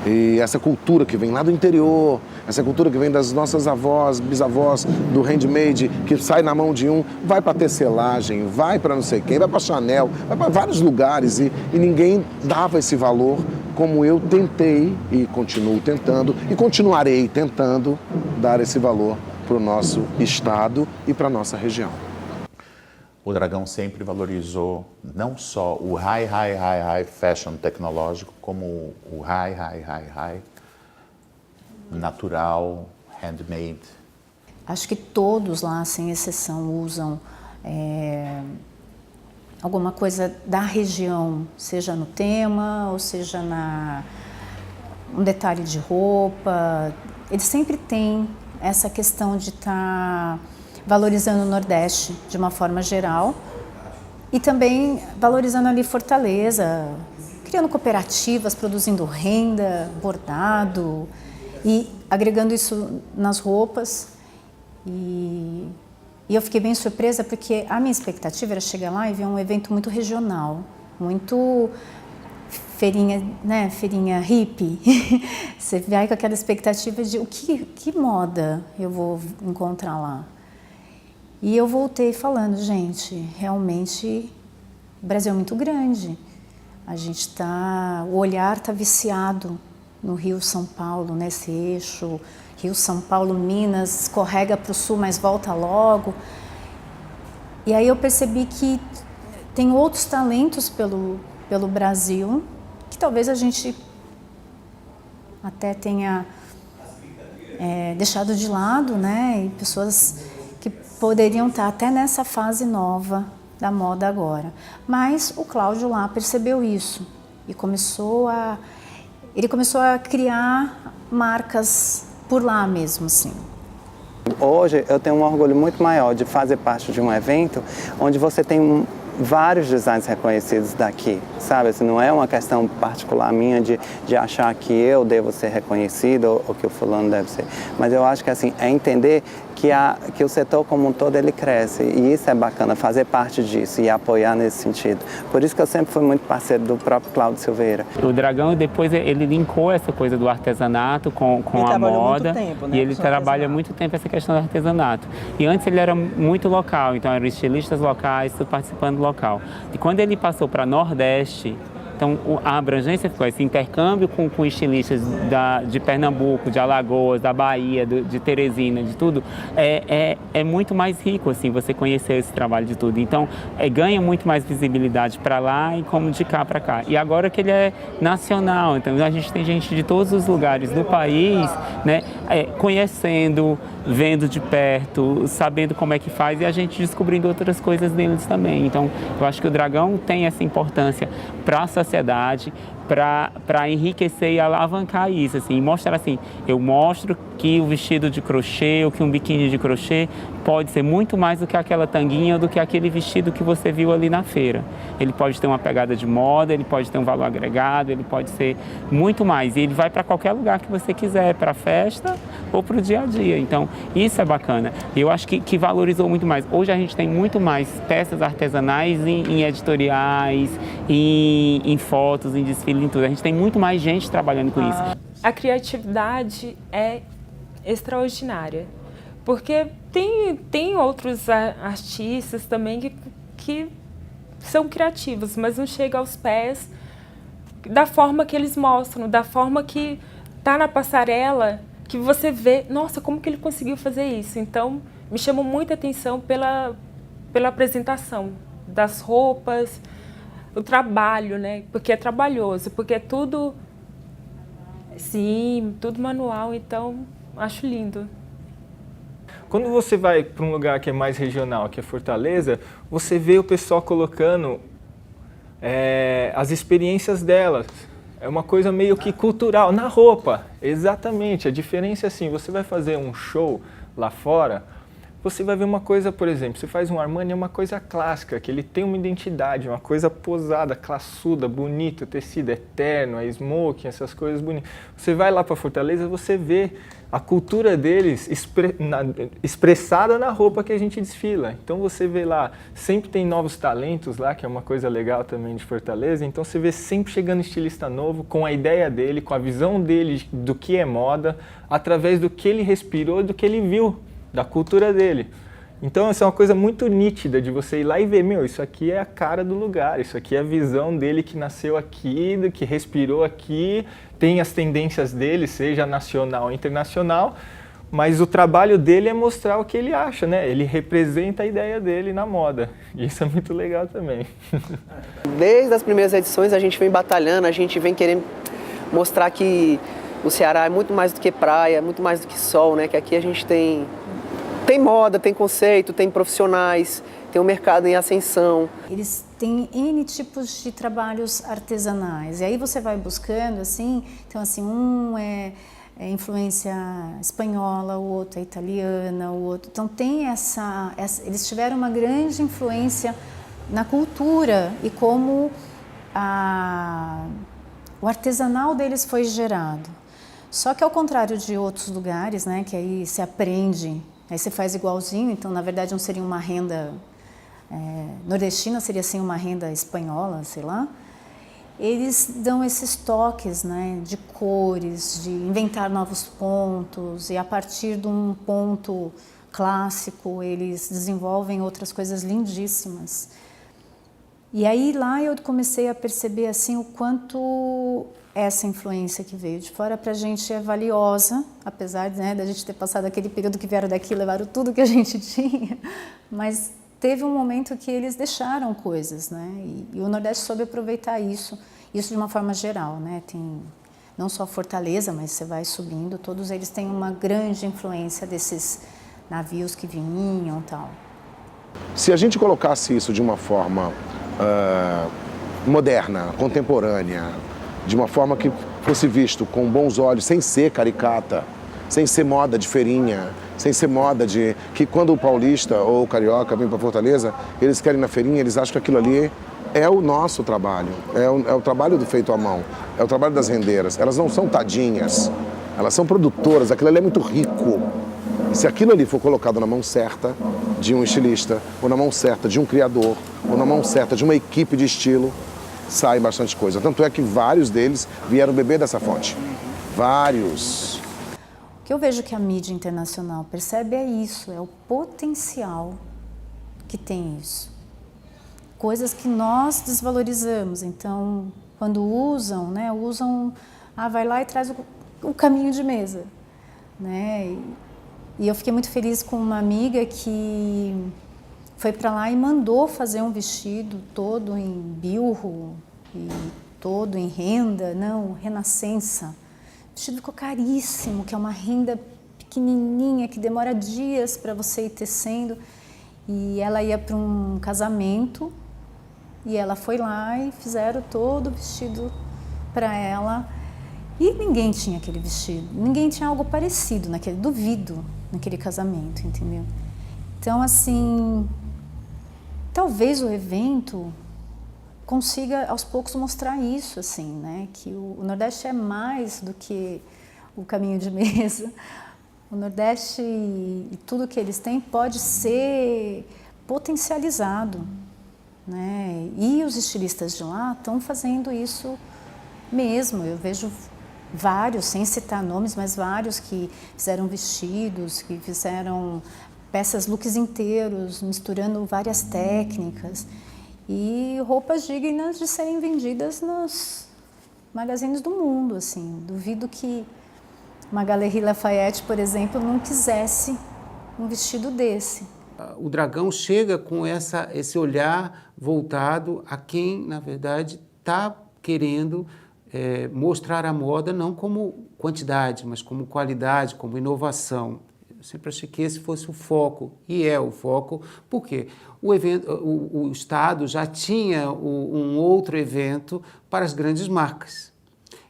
E essa cultura que vem lá do interior, essa cultura que vem das nossas avós, bisavós, do handmade, que sai na mão de um, vai para tecelagem, vai para não sei quem, vai para Chanel, vai para vários lugares e ninguém dava esse valor como eu tentei e continuo tentando e continuarei tentando dar esse valor para o nosso estado e para a nossa região. O Dragão sempre valorizou não só o high fashion tecnológico, como o high natural, handmade. Acho que todos lá, sem exceção, usam alguma coisa da região, seja no tema ou seja um detalhe de roupa. Eles sempre têm essa questão de estar valorizando o Nordeste de uma forma geral e também valorizando ali Fortaleza, criando cooperativas, produzindo renda, bordado e agregando isso nas roupas. E eu fiquei bem surpresa porque a minha expectativa era chegar lá e ver um evento muito regional, muito feirinha, né, feirinha hippie. Você vai com aquela expectativa de que moda eu vou encontrar lá. E eu voltei falando, gente, realmente o Brasil é muito grande. O olhar está viciado no Rio-São Paulo, nesse eixo. Rio-São Paulo, Minas, escorrega para o sul, mas volta logo. E aí eu percebi que tem outros talentos pelo Brasil, que talvez a gente até tenha deixado de lado, né? E pessoas que poderiam estar até nessa fase nova da moda agora. Mas o Cláudio lá percebeu isso e ele começou a criar marcas por lá mesmo, assim. Hoje eu tenho um orgulho muito maior de fazer parte de um evento onde você tem vários designs reconhecidos daqui, sabe? Assim, não é uma questão particular minha de achar que eu devo ser reconhecido ou que o fulano deve ser, mas eu acho que assim, é entender que o setor como um todo ele cresce e isso é bacana, fazer parte disso e apoiar nesse sentido. Por isso que eu sempre fui muito parceiro do próprio Cláudio Silveira. O Dragão depois ele linkou essa coisa do artesanato com a moda, muito tempo, né? E ele trabalha muito tempo essa questão do artesanato. E antes ele era muito local, então eram estilistas locais, participando local. E quando ele passou para Nordeste, então a abrangência ficou esse intercâmbio com estilistas de Pernambuco, de Alagoas, da Bahia, de Teresina, de tudo, é muito mais rico assim, você conhecer esse trabalho de tudo. Então ganha muito mais visibilidade para lá e como de cá para cá. E agora que ele é nacional, então a gente tem gente de todos os lugares do país, né, conhecendo, vendo de perto, sabendo como é que faz e a gente descobrindo outras coisas deles também. Então eu acho que o Dragão tem essa importância para a sociedade, para enriquecer e alavancar isso, assim, mostrar assim, eu mostro que o vestido de crochê ou que um biquíni de crochê pode ser muito mais do que aquela tanguinha ou do que aquele vestido que você viu ali na feira. Ele pode ter uma pegada de moda, ele pode ter um valor agregado, ele pode ser muito mais. E ele vai para qualquer lugar que você quiser, para a festa ou para o dia a dia. Então, isso é bacana. E eu acho que valorizou muito mais. Hoje a gente tem muito mais peças artesanais em editoriais, em fotos, em desfiles, em tudo. A gente tem muito mais gente trabalhando com isso. A criatividade é extraordinária, porque tem outros artistas também que são criativos, mas não chega aos pés da forma que eles mostram, da forma que tá na passarela, que você vê, nossa, como que ele conseguiu fazer isso? Então, me chamou muita atenção pela apresentação das roupas, o trabalho, né? Porque é trabalhoso, porque é tudo, sim, tudo manual, então acho lindo. Quando você vai para um lugar que é mais regional, que é Fortaleza, você vê o pessoal colocando as experiências delas. É uma coisa meio que cultural, na roupa, exatamente. A diferença é assim, você vai fazer um show lá fora, você vai ver uma coisa, por exemplo, você faz um Armani, é uma coisa clássica, que ele tem uma identidade, uma coisa posada, classuda, bonita, o tecido é terno, é smoking, essas coisas bonitas. Você vai lá para Fortaleza, você vê a cultura deles expressada na roupa que a gente desfila. Então você vê lá, sempre tem novos talentos lá, que é uma coisa legal também de Fortaleza. Então você vê sempre chegando estilista novo, com a ideia dele, com a visão dele do que é moda, através do que ele respirou e do que ele viu, da cultura dele. Então, essa é uma coisa muito nítida de você ir lá e ver, meu, isso aqui é a cara do lugar, isso aqui é a visão dele que nasceu aqui, que respirou aqui, tem as tendências dele, seja nacional ou internacional, mas o trabalho dele é mostrar o que ele acha, né? Ele representa a ideia dele na moda. E isso é muito legal também. Desde as primeiras edições a gente vem batalhando, a gente vem querendo mostrar que o Ceará é muito mais do que praia, muito mais do que sol, né? Que aqui a gente tem moda, tem conceito, tem profissionais, tem um mercado em ascensão. Eles têm N tipos de trabalhos artesanais. E aí você vai buscando, assim, então assim, um é influência espanhola, o outro é italiana, o outro... Então tem eles tiveram uma grande influência na cultura e como o artesanal deles foi gerado. Só que ao contrário de outros lugares, né, que aí se aprende, aí você faz igualzinho, então na verdade não seria uma renda nordestina, seria assim uma renda espanhola, sei lá. Eles dão esses toques, né, de cores, de inventar novos pontos, e a partir de um ponto clássico eles desenvolvem outras coisas lindíssimas. E aí lá eu comecei a perceber assim o quanto essa influência que veio de fora para a gente é valiosa, apesar, né, da gente ter passado aquele período que vieram daqui e levaram tudo que a gente tinha, mas teve um momento que eles deixaram coisas, né, e o Nordeste soube aproveitar isso de uma forma geral, né, tem não só Fortaleza, mas você vai subindo, todos eles têm uma grande influência desses navios que vinham e tal. Se a gente colocasse isso de uma forma moderna, contemporânea, de uma forma que fosse visto com bons olhos, sem ser caricata, sem ser moda de feirinha, sem ser moda de... que quando o paulista ou o carioca vem para Fortaleza, eles querem ir na feirinha, eles acham que aquilo ali é o nosso trabalho, é o trabalho do feito à mão, é o trabalho das rendeiras. Elas não são tadinhas, elas são produtoras, aquilo ali é muito rico. E se aquilo ali for colocado na mão certa de um estilista, ou na mão certa de um criador, ou na mão certa de uma equipe de estilo, sai bastante coisa. Tanto é que vários deles vieram beber dessa fonte. Vários. O que eu vejo que a mídia internacional percebe é isso, é o potencial que tem isso. Coisas que nós desvalorizamos. Então, quando usam, né, vai lá e traz o caminho de mesa, né? E eu fiquei muito feliz com uma amiga que foi para lá e mandou fazer um vestido todo em bilro e todo em renda, renascença. O vestido ficou caríssimo, que é uma renda pequenininha, que demora dias para você ir tecendo. E ela ia para um casamento e ela foi lá e fizeram todo o vestido para ela. E ninguém tinha aquele vestido, ninguém tinha algo parecido naquele casamento, entendeu? Então, assim, talvez o evento consiga aos poucos mostrar isso, assim, né? Que o Nordeste é mais do que o caminho de mesa. O Nordeste e tudo que eles têm pode ser potencializado, né? E os estilistas de lá estão fazendo isso mesmo. Eu vejo vários, sem citar nomes, mas vários que fizeram vestidos, que fizeram peças, looks inteiros, misturando várias técnicas e roupas dignas de serem vendidas nos magazines do mundo, assim. Duvido que uma Galerie Lafayette, por exemplo, não quisesse um vestido desse. O Dragão chega com esse olhar voltado a quem, na verdade, está querendo mostrar a moda não como quantidade, mas como qualidade, como inovação. Eu sempre achei que esse fosse o foco, e é o foco, porque o Estado já tinha um outro evento para as grandes marcas.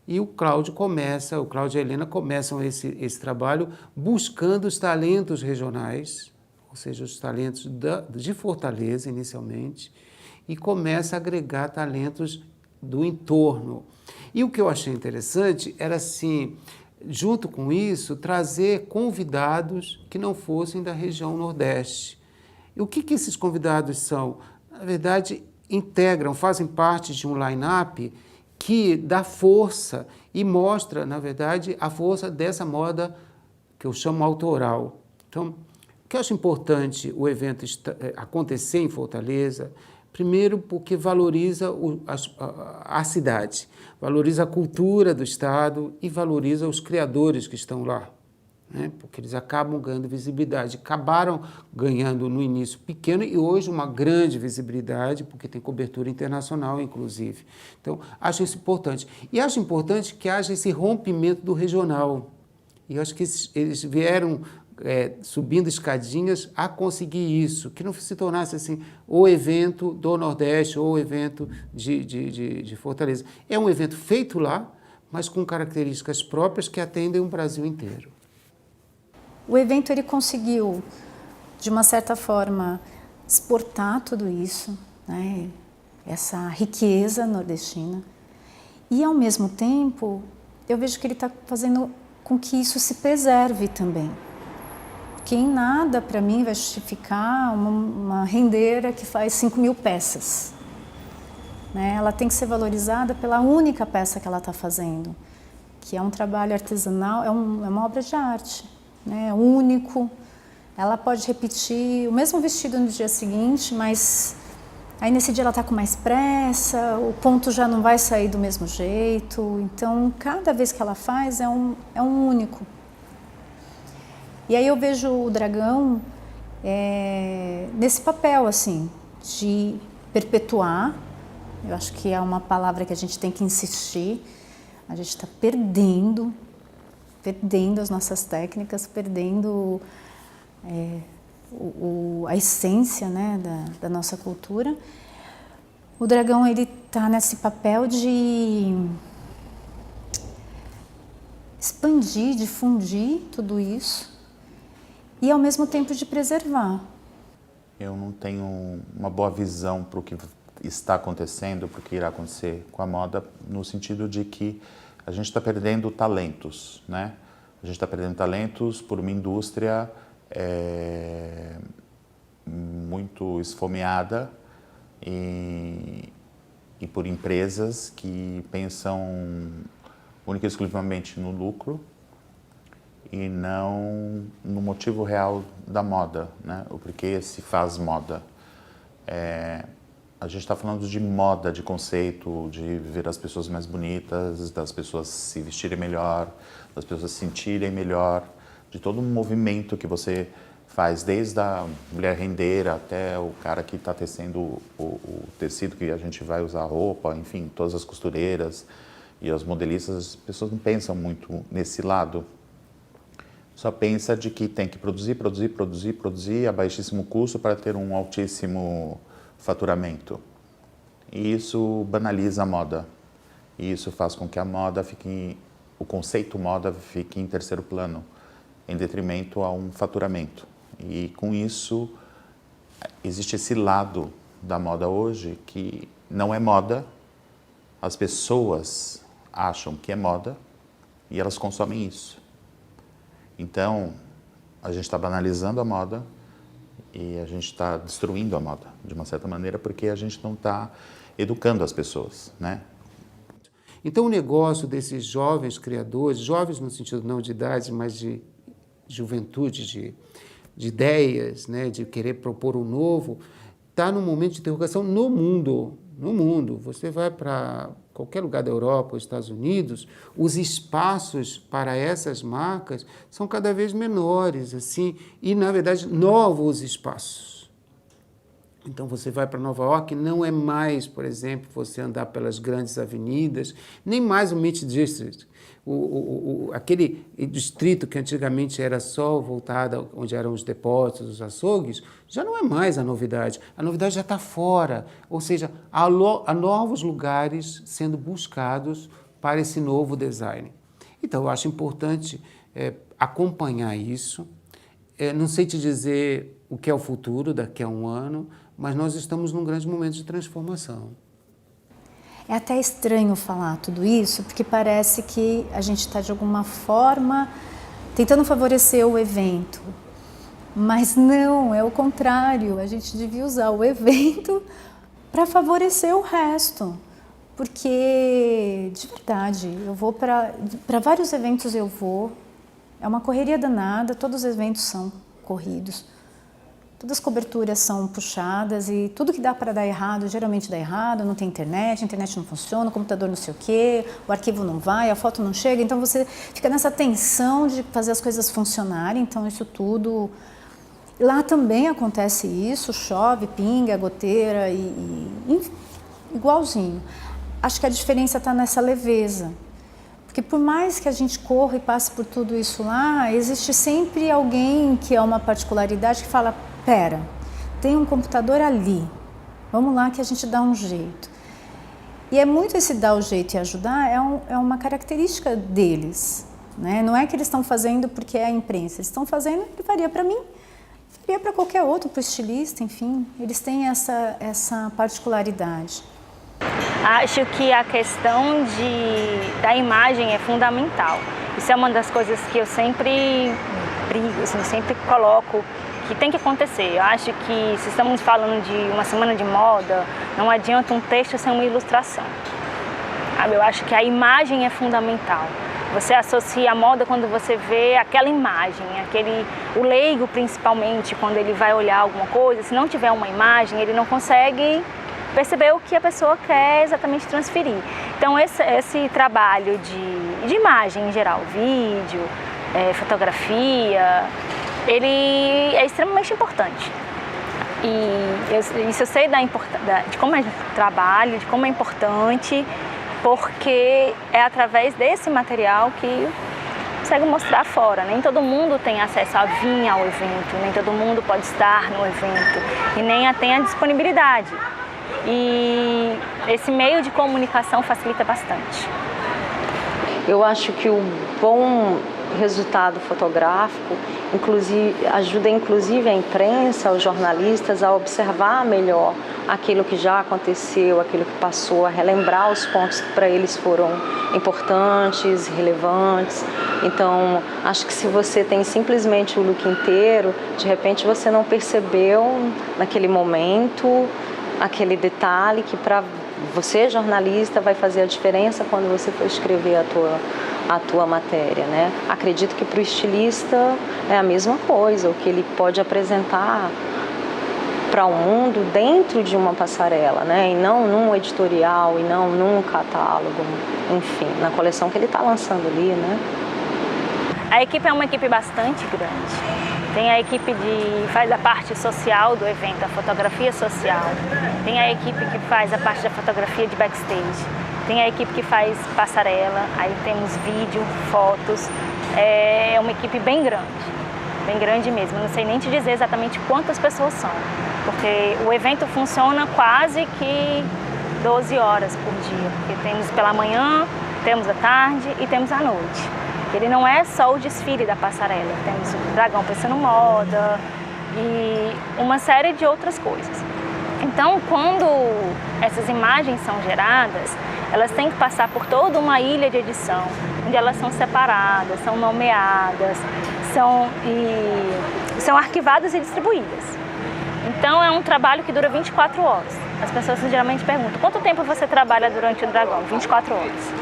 E o Cláudio e a Helena começam esse trabalho buscando os talentos regionais, ou seja, os talentos de Fortaleza inicialmente, e começa a agregar talentos do entorno. E o que eu achei interessante era, assim, junto com isso, trazer convidados que não fossem da região Nordeste. E o que esses convidados são? Na verdade, integram, fazem parte de um line-up que dá força e mostra, na verdade, a força dessa moda que eu chamo autoral. Então, o que eu acho importante o evento acontecer em Fortaleza, primeiro porque valoriza a cidade, valoriza a cultura do Estado e valoriza os criadores que estão lá, né? Porque eles acabam ganhando visibilidade. Acabaram ganhando no início pequeno e hoje uma grande visibilidade, porque tem cobertura internacional, inclusive. Então, acho isso importante. E acho importante que haja esse rompimento do regional. E eu acho que eles vieram subindo escadinhas a conseguir isso, que não se tornasse assim o evento do Nordeste ou o evento de Fortaleza. É um evento feito lá, mas com características próprias que atendem o Brasil inteiro. O evento ele conseguiu, de uma certa forma, exportar tudo isso, né? Essa riqueza nordestina. E, ao mesmo tempo, eu vejo que ele está fazendo com que isso se preserve também. Porque em nada, para mim, vai justificar uma rendeira que faz 5.000 peças. Né? Ela tem que ser valorizada pela única peça que ela está fazendo, que é um trabalho artesanal, é uma obra de arte. Né, único, ela pode repetir o mesmo vestido no dia seguinte, mas aí nesse dia ela está com mais pressa, o ponto já não vai sair do mesmo jeito, então cada vez que ela faz é um único. E aí eu vejo o dragão nesse papel assim, de perpetuar, eu acho que é uma palavra que a gente tem que insistir, a gente está perdendo as nossas técnicas, perdendo a essência, né, da nossa cultura. O dragão ele está nesse papel de expandir, difundir tudo isso e ao mesmo tempo de preservar. Eu não tenho uma boa visão para o que está acontecendo, para o que irá acontecer com a moda, no sentido de que a gente está perdendo talentos, né? A gente está perdendo talentos por uma indústria muito esfomeada e por empresas que pensam única e exclusivamente no lucro e não no motivo real da moda, né? O porquê se faz moda. A gente está falando de moda, de conceito, de ver as pessoas mais bonitas, das pessoas se vestirem melhor, das pessoas se sentirem melhor, de todo um movimento que você faz, desde a mulher rendeira até o cara que está tecendo o tecido que a gente vai usar a roupa, enfim, todas as costureiras e as modelistas, as pessoas não pensam muito nesse lado. Só pensa de que tem que produzir a baixíssimo custo para ter um altíssimo faturamento. E isso banaliza a moda. E isso faz com que a moda o conceito moda fique em terceiro plano, em detrimento a um faturamento. E com isso, existe esse lado da moda hoje que não é moda, as pessoas acham que é moda e elas consomem isso. Então, a gente está banalizando a moda e a gente está destruindo a moda, de uma certa maneira, porque a gente não está educando as pessoas, né? Então, o negócio desses jovens criadores, jovens no sentido não de idade, mas de juventude, de ideias, né, de querer propor um novo, está num momento de interrogação no mundo. No mundo. Você vai para qualquer lugar da Europa, os Estados Unidos, os espaços para essas marcas são cada vez menores, assim, e, na verdade, novos espaços. Então, você vai para Nova York, não é mais, por exemplo, você andar pelas grandes avenidas, nem mais o Meat District, aquele distrito que antigamente era só voltado onde eram os depósitos, os açougues, já não é mais a novidade já está fora, ou seja, há novos lugares sendo buscados para esse novo design. Então, eu acho importante acompanhar isso. Não sei te dizer o que é o futuro daqui a um ano, mas nós estamos num grande momento de transformação. É até estranho falar tudo isso, porque parece que a gente está, de alguma forma, tentando favorecer o evento. Mas não, é o contrário. A gente devia usar o evento para favorecer o resto. Porque, de verdade, eu vou para vários eventos, é uma correria danada, todos os eventos são corridos. Todas as coberturas são puxadas e tudo que dá para dar errado, geralmente dá errado, não tem internet, a internet não funciona, o computador não sei o quê, o arquivo não vai, a foto não chega, então você fica nessa tensão de fazer as coisas funcionarem, então isso tudo... Lá também acontece isso, chove, pinga, goteira igualzinho. Acho que a diferença está nessa leveza, porque por mais que a gente corra e passe por tudo isso lá, existe sempre alguém que é uma particularidade que fala: pera, tem um computador ali, vamos lá que a gente dá um jeito. E é muito esse dar o jeito e ajudar, é uma característica deles, né? Não é que eles estão fazendo porque é a imprensa, eles estão fazendo porque faria para mim, faria para qualquer outro, para o estilista, enfim, eles têm essa particularidade. Acho que a questão da imagem é fundamental. Isso é uma das coisas que eu sempre brigo, assim, sempre coloco que tem que acontecer. Eu acho que se estamos falando de uma semana de moda, não adianta um texto sem uma ilustração. Eu acho que a imagem é fundamental. Você associa a moda quando você vê aquela imagem, o leigo principalmente, quando ele vai olhar alguma coisa, se não tiver uma imagem, ele não consegue perceber o que a pessoa quer exatamente transferir. Então esse trabalho de imagem em geral, vídeo, fotografia, ele é extremamente importante. E isso eu sei de como é trabalho, de como é importante, porque é através desse material que consegue mostrar fora. Nem todo mundo tem acesso a vir ao evento, nem todo mundo pode estar no evento e nem tem a disponibilidade. E esse meio de comunicação facilita bastante. Eu acho que o bom resultado fotográfico ajuda inclusive a imprensa, os jornalistas a observar melhor aquilo que já aconteceu, aquilo que passou, a relembrar os pontos que para eles foram importantes, relevantes. Então, acho que se você tem simplesmente o look inteiro, de repente você não percebeu naquele momento aquele detalhe que para você, jornalista, vai fazer a diferença quando você for escrever a tua matéria, né? Acredito que para o estilista é a mesma coisa, o que ele pode apresentar para o mundo dentro de uma passarela, né? E não num editorial, e não num catálogo, enfim, na coleção que ele está lançando ali, né? A equipe é uma equipe bastante grande. Tem a equipe que faz a parte social do evento, a fotografia social. Tem a equipe que faz a parte da fotografia de backstage. Tem a equipe que faz passarela, aí temos vídeo, fotos. É uma equipe bem grande mesmo. Eu não sei nem te dizer exatamente quantas pessoas são, porque o evento funciona quase que 12 horas por dia. Porque temos pela manhã, temos à tarde e temos à noite. Ele não é só o desfile da passarela, temos o Dragão Pensando Moda e uma série de outras coisas. Então, quando essas imagens são geradas, elas têm que passar por toda uma ilha de edição, onde elas são separadas, são nomeadas, são arquivadas e distribuídas. Então, é um trabalho que dura 24 horas. As pessoas geralmente perguntam: quanto tempo você trabalha durante o Dragão? 24 horas.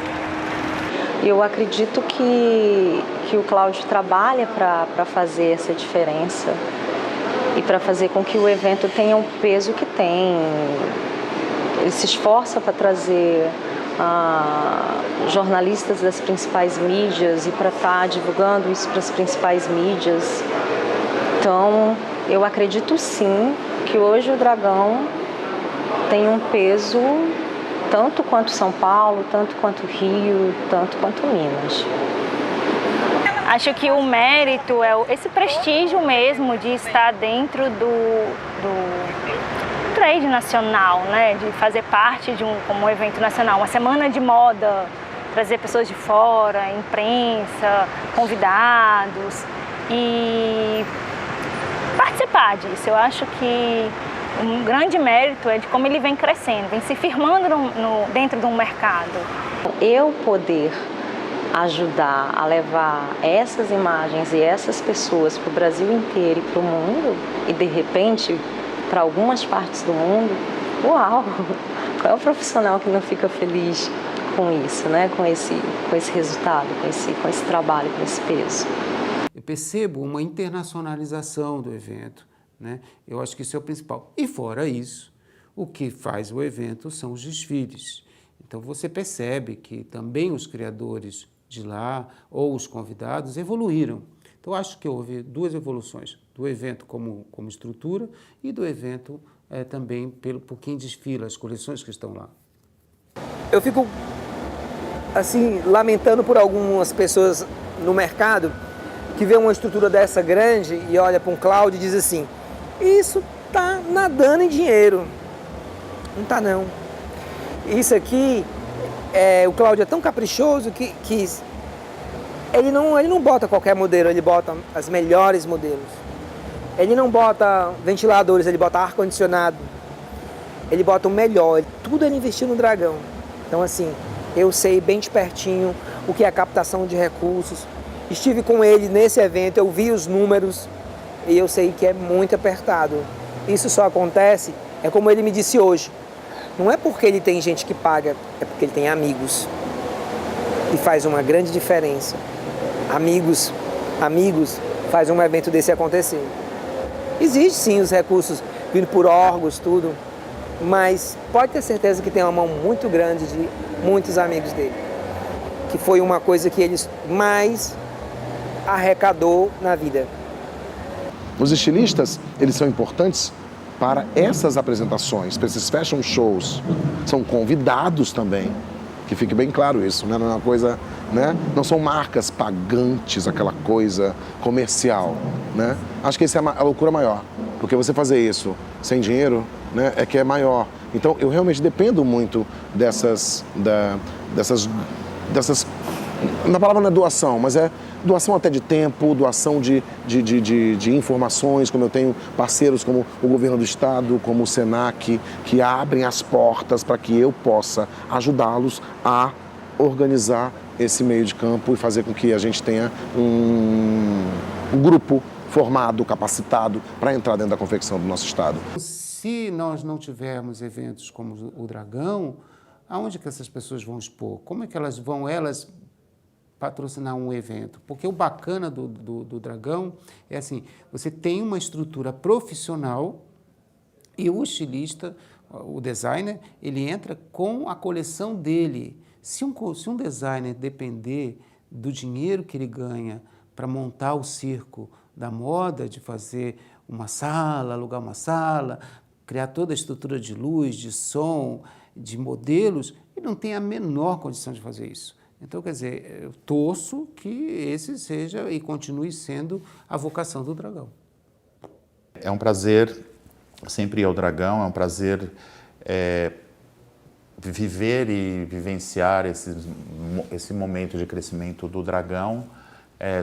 Eu acredito que o Cláudio trabalha para fazer essa diferença e para fazer com que o evento tenha o peso que tem. Ele se esforça para trazer jornalistas das principais mídias e para estar divulgando isso para as principais mídias. Então, eu acredito sim que hoje o Dragão tem um peso tanto quanto São Paulo, tanto quanto Rio, tanto quanto Minas. Acho que o mérito é esse prestígio mesmo de estar dentro do trade nacional, né? De fazer parte de como um evento nacional, uma semana de moda, trazer pessoas de fora, imprensa, convidados e participar disso. Eu acho que um grande mérito é de como ele vem crescendo, vem se firmando dentro de um mercado. Eu poder ajudar a levar essas imagens e essas pessoas para o Brasil inteiro e para o mundo, e de repente para algumas partes do mundo, uau! Qual é o profissional que não fica feliz com isso, né? Com esse resultado, com esse trabalho, com esse peso? Eu percebo uma internacionalização do evento, né? Eu acho que isso é o principal. E fora isso, o que faz o evento são os desfiles. Então você percebe que também os criadores de lá ou os convidados evoluíram. Então acho que houve duas evoluções, do evento como estrutura e do evento também por quem desfila, as coleções que estão lá. Eu fico assim lamentando por algumas pessoas no mercado que vê uma estrutura dessa grande e olha para um Cláudio e diz assim: isso tá nadando em dinheiro. Não tá não. Isso aqui, o Cláudio é tão caprichoso que ele não bota qualquer modelo, ele bota as melhores modelos. Ele não bota ventiladores, ele bota ar-condicionado. Ele bota o melhor, tudo ele investiu no Dragão. Então assim, eu sei bem de pertinho o que é a captação de recursos. Estive com ele nesse evento, eu vi os números e eu sei que é muito apertado. Isso só acontece, é como ele me disse hoje, não é porque ele tem gente que paga, é porque ele tem amigos. E faz uma grande diferença. Amigos faz um evento desse acontecer. Existem sim os recursos vindo por órgãos, tudo, mas pode ter certeza que tem uma mão muito grande de muitos amigos dele. Que foi uma coisa que eles mais arrecadou na vida. Os estilistas, eles são importantes para essas apresentações, para esses fashion shows. São convidados também, que fique bem claro isso, né? Não é uma coisa, né? Não são marcas pagantes, aquela coisa comercial, né? Acho que essa é a loucura maior, porque você fazer isso sem dinheiro, né, é que é maior. Então, eu realmente dependo muito dessas, na palavra não é doação, mas é doação até de tempo, doação de informações, como eu tenho parceiros como o governo do estado, como o Senac, que abrem as portas para que eu possa ajudá-los a organizar esse meio de campo e fazer com que a gente tenha um grupo formado, capacitado para entrar dentro da confecção do nosso estado. Se nós não tivermos eventos como o Dragão, aonde que essas pessoas vão expor? Como é que elas vão patrocinar um evento? Porque o bacana do Dragão é assim, você tem uma estrutura profissional e o estilista, o designer, ele entra com a coleção dele. Se um designer depender do dinheiro que ele ganha para montar o circo da moda, de fazer uma sala, alugar uma sala, criar toda a estrutura de luz, de som, de modelos, ele não tem a menor condição de fazer isso. Então, quer dizer, eu torço que esse seja e continue sendo a vocação do Dragão. É um prazer sempre ir ao Dragão, é um prazer viver e vivenciar esse momento de crescimento do Dragão,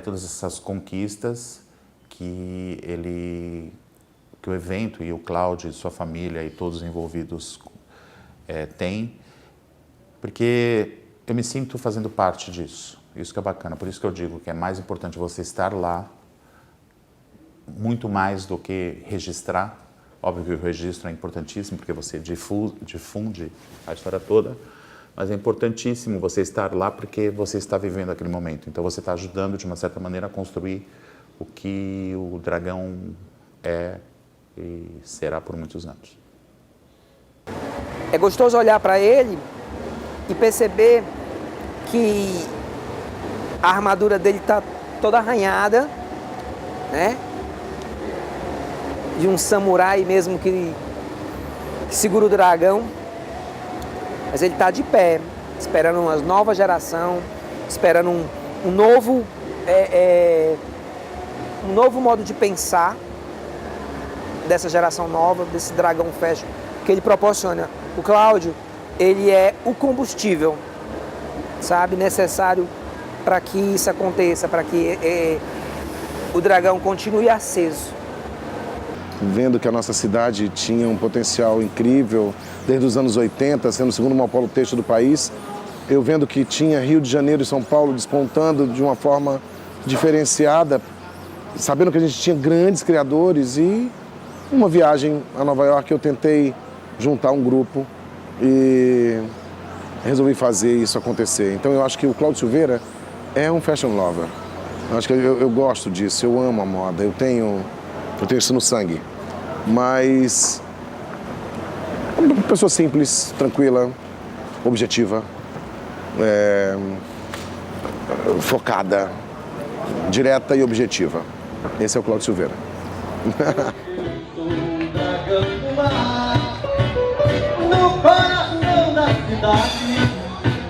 todas essas conquistas que o evento e o Cláudio e sua família e todos os envolvidos têm, porque eu me sinto fazendo parte disso. Isso que é bacana. Por isso que eu digo que é mais importante você estar lá, muito mais do que registrar. Óbvio que o registro é importantíssimo, porque você difunde a história toda, mas é importantíssimo você estar lá porque você está vivendo aquele momento. Então você está ajudando, de uma certa maneira, a construir o que o Dragão é e será por muitos anos. É gostoso olhar para ele e perceber que a armadura dele está toda arranhada, né? De um samurai mesmo que segura o dragão, mas ele está de pé, esperando uma nova geração, esperando um novo modo de pensar dessa geração nova, desse Dragão Fashion que ele proporciona. O Cláudio, ele é o combustível, sabe, necessário para que isso aconteça, para que o Dragão continue aceso. vendo que a nossa cidade tinha um potencial incrível, desde os anos 80, sendo o segundo maior polo têxtil do país. Eu vendo que tinha Rio de Janeiro e São Paulo despontando de uma forma diferenciada, sabendo que a gente tinha grandes criadores, e uma viagem a Nova York eu tentei juntar um grupo e resolvi fazer isso acontecer. Então eu acho que o Cláudio Silveira é um fashion lover. Eu acho que eu gosto disso, eu amo a moda, eu tenho isso no sangue. Mas uma pessoa simples, tranquila, objetiva, focada, direta e objetiva. Esse é o Cláudio Silveira. No coração da cidade,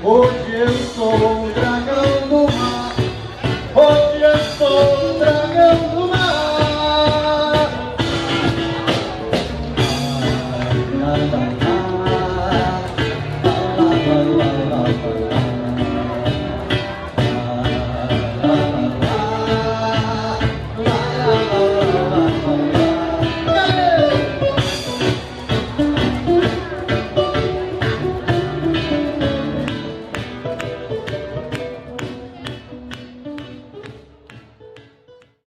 hoje eu sou um dragão.